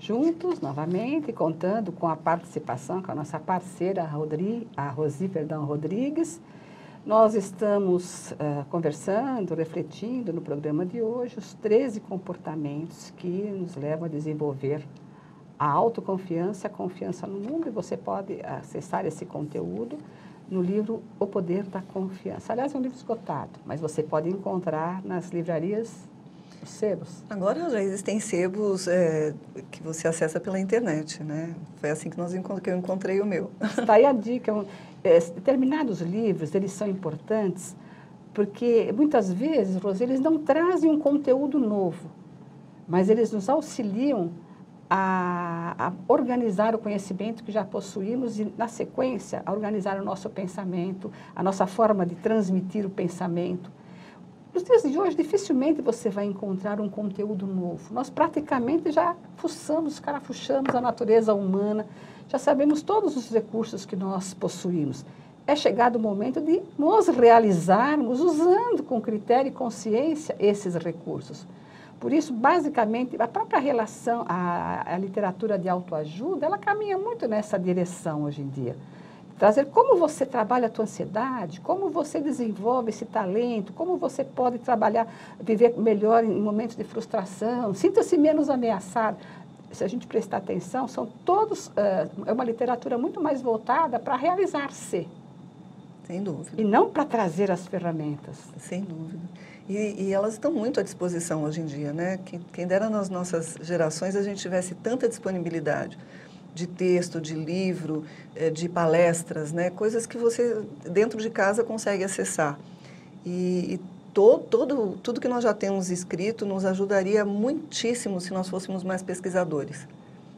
juntos, novamente, contando com a participação com a nossa parceira, a Rosi Rodrigues. Nós estamos conversando, refletindo no programa de hoje os 13 comportamentos que nos levam a desenvolver a autoconfiança, a confiança no mundo, e você pode acessar esse conteúdo no livro O Poder da Confiança. Aliás, é um livro esgotado, mas você pode encontrar nas livrarias, os sebos. Agora já existem sebos que você acessa pela internet, né? Foi assim que eu encontrei o meu. Está aí a dica. Determinados livros, eles são importantes porque muitas vezes, Rose, eles não trazem um conteúdo novo, mas eles nos auxiliam a organizar o conhecimento que já possuímos e, na sequência, a organizar o nosso pensamento, a nossa forma de transmitir o pensamento. Nos dias de hoje, dificilmente você vai encontrar um conteúdo novo. Nós praticamente já carafuchamos a natureza humana, já sabemos todos os recursos que nós possuímos. É chegado o momento de nos realizarmos usando com critério e consciência esses recursos. Por isso, basicamente, a própria relação, a literatura de autoajuda, ela caminha muito nessa direção hoje em dia. Trazer como você trabalha a tua ansiedade, como você desenvolve esse talento, como você pode trabalhar, viver melhor em momentos de frustração, sinta-se menos ameaçado. Se a gente prestar atenção, são todos, é uma literatura muito mais voltada para realizar-se. Sem dúvida. E não para trazer as ferramentas. Sem dúvida. E elas estão muito à disposição hoje em dia, né? Quem dera nas nossas gerações a gente tivesse tanta disponibilidade de texto, de livro, de palestras, né? Coisas que você, dentro de casa, consegue acessar. E tudo que nós já temos escrito nos ajudaria muitíssimo se nós fôssemos mais pesquisadores.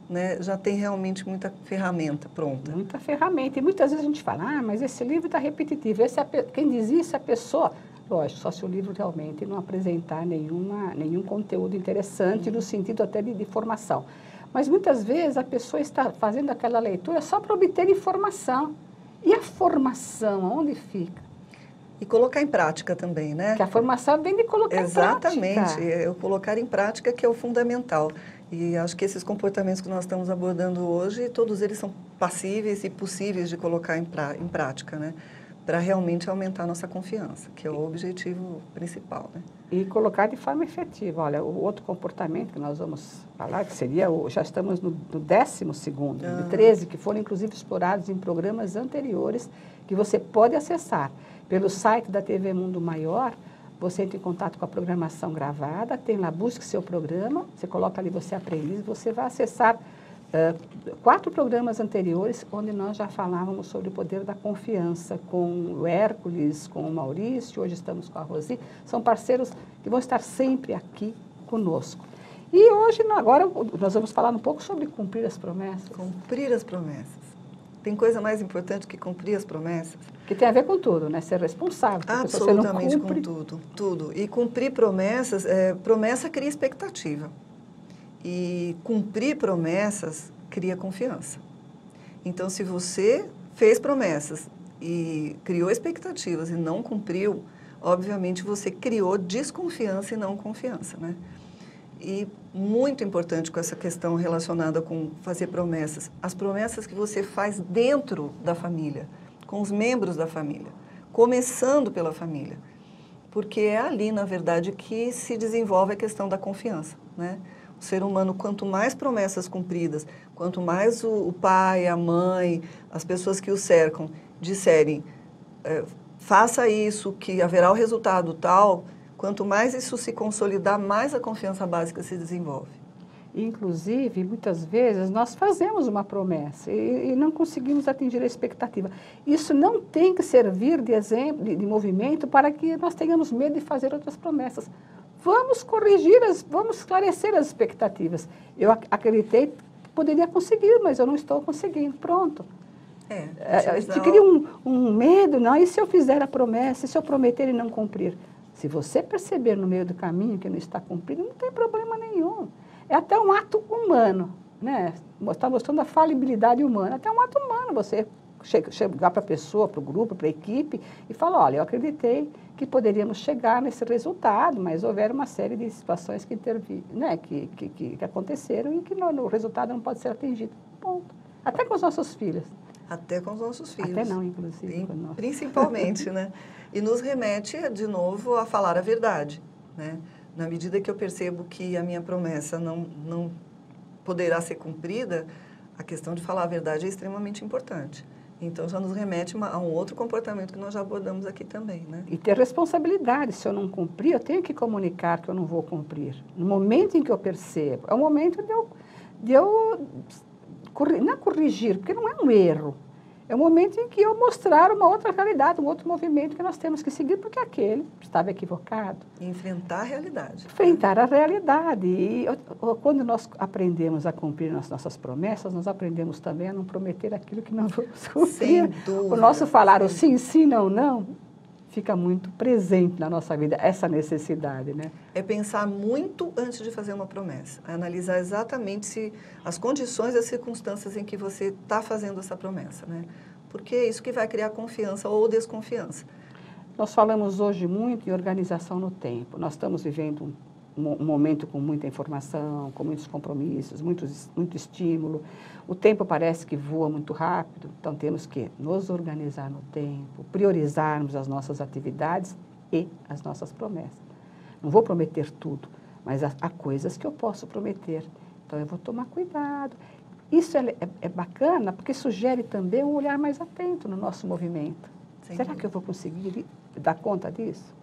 Né? Já tem realmente muita ferramenta pronta. Muita ferramenta. E muitas vezes a gente fala, mas esse livro está repetitivo. Quem diz isso é a pessoa... Lógico, só se o livro realmente não apresentar nenhum conteúdo interessante, no sentido até de formação. Mas muitas vezes a pessoa está fazendo aquela leitura só para obter informação. E a formação, onde fica? E colocar em prática também, né? Que a formação vem de colocar Exatamente. em prática. Exatamente, o colocar em prática que é o fundamental. E acho que esses comportamentos que nós estamos abordando hoje, todos eles são passíveis e possíveis de colocar em prática, né? Para realmente aumentar a nossa confiança, que é o objetivo principal, né? E colocar de forma efetiva. Olha, o outro comportamento que nós vamos falar, que seria, já estamos no 12º, de 13, que foram inclusive explorados em programas anteriores, que você pode acessar pelo site da TV Mundo Maior. Você entra em contato com a programação gravada, tem lá, busque seu programa, você coloca ali, você aprende, você vai acessar 4 programas anteriores, onde nós já falávamos sobre o poder da confiança, com o Hércules, com o Maurício, hoje estamos com a Rosi, são parceiros que vão estar sempre aqui conosco. E hoje, agora, nós vamos falar um pouco sobre cumprir as promessas. Cumprir as promessas. Tem coisa mais importante que cumprir as promessas? Que tem a ver com tudo, né? Ser responsável. Absolutamente com tudo. E cumprir promessas, promessa cria expectativa. E cumprir promessas cria confiança. Então, se você fez promessas e criou expectativas e não cumpriu, obviamente você criou desconfiança e não confiança, né? E muito importante com essa questão relacionada com fazer promessas, as promessas que você faz dentro da família, com os membros da família, começando pela família, porque é ali, na verdade, que se desenvolve a questão da confiança, né? O ser humano, quanto mais promessas cumpridas, quanto mais o pai, a mãe, as pessoas que o cercam disserem, faça isso, que haverá o resultado tal, quanto mais isso se consolidar, mais a confiança básica se desenvolve. Inclusive, muitas vezes, nós fazemos uma promessa e não conseguimos atingir a expectativa. Isso não tem que servir de exemplo, de movimento, para que nós tenhamos medo de fazer outras promessas. Vamos corrigir, vamos esclarecer as expectativas. Eu acreditei que poderia conseguir, mas eu não estou conseguindo. Pronto. A gente cria um medo, não, e se eu fizer a promessa, e se eu prometer e não cumprir? Se você perceber no meio do caminho que não está cumprido, não tem problema nenhum. É até um ato humano, né? Está mostrando a falibilidade humana. Até um ato humano você chegar para a pessoa, para o grupo, para a equipe e falar, olha, eu acreditei que poderíamos chegar nesse resultado, mas houveram uma série de situações que, né, que aconteceram e que o resultado não pode ser atingido. Ponto. Até com os nossos filhos. Até com os nossos filhos. Até não, inclusive. Principalmente, né? E nos remete, de novo, a falar a verdade, né? Na medida que eu percebo que a minha promessa não poderá ser cumprida, a questão de falar a verdade é extremamente importante. Então, já nos remete a um outro comportamento que nós já abordamos aqui também, né? E ter responsabilidade. Se eu não cumprir, eu tenho que comunicar que eu não vou cumprir. No momento em que eu percebo, é o momento de eu não corrigir, porque não é um erro. É o momento em que eu mostrar uma outra realidade, um outro movimento que nós temos que seguir, porque aquele estava equivocado. E enfrentar a realidade. Enfrentar a realidade. E quando nós aprendemos a cumprir as nossas promessas, nós aprendemos também a não prometer aquilo que não vamos cumprir. Sem dúvida. O nosso falar o sim, sim, não, não, fica muito presente na nossa vida, essa necessidade, né? É pensar muito antes de fazer uma promessa. É analisar exatamente as condições e as circunstâncias em que você está fazendo essa promessa, né? Porque é isso que vai criar confiança ou desconfiança. Nós falamos hoje muito em organização no tempo. Nós estamos vivendo um momento com muita informação, com muitos compromissos, muito estímulo. O tempo parece que voa muito rápido, então temos que nos organizar no tempo, priorizarmos as nossas atividades e as nossas promessas. Não vou prometer tudo, mas há coisas que eu posso prometer. Então eu vou tomar cuidado. Isso é bacana porque sugere também um olhar mais atento no nosso movimento. Será que eu vou conseguir dar conta disso?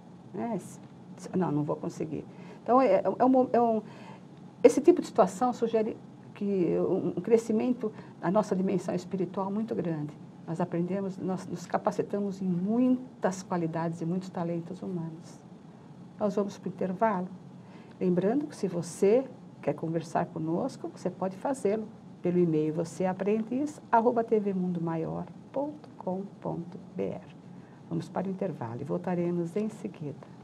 Não, não vou conseguir. Então, esse tipo de situação sugere um crescimento da nossa dimensão espiritual muito grande. Nós aprendemos, nós nos capacitamos em muitas qualidades e muitos talentos humanos. Nós vamos para o intervalo. Lembrando que se você quer conversar conosco, você pode fazê-lo pelo e-mail vocêaprendiz@tvmundomaior.com.br. Vamos para o intervalo e voltaremos em seguida.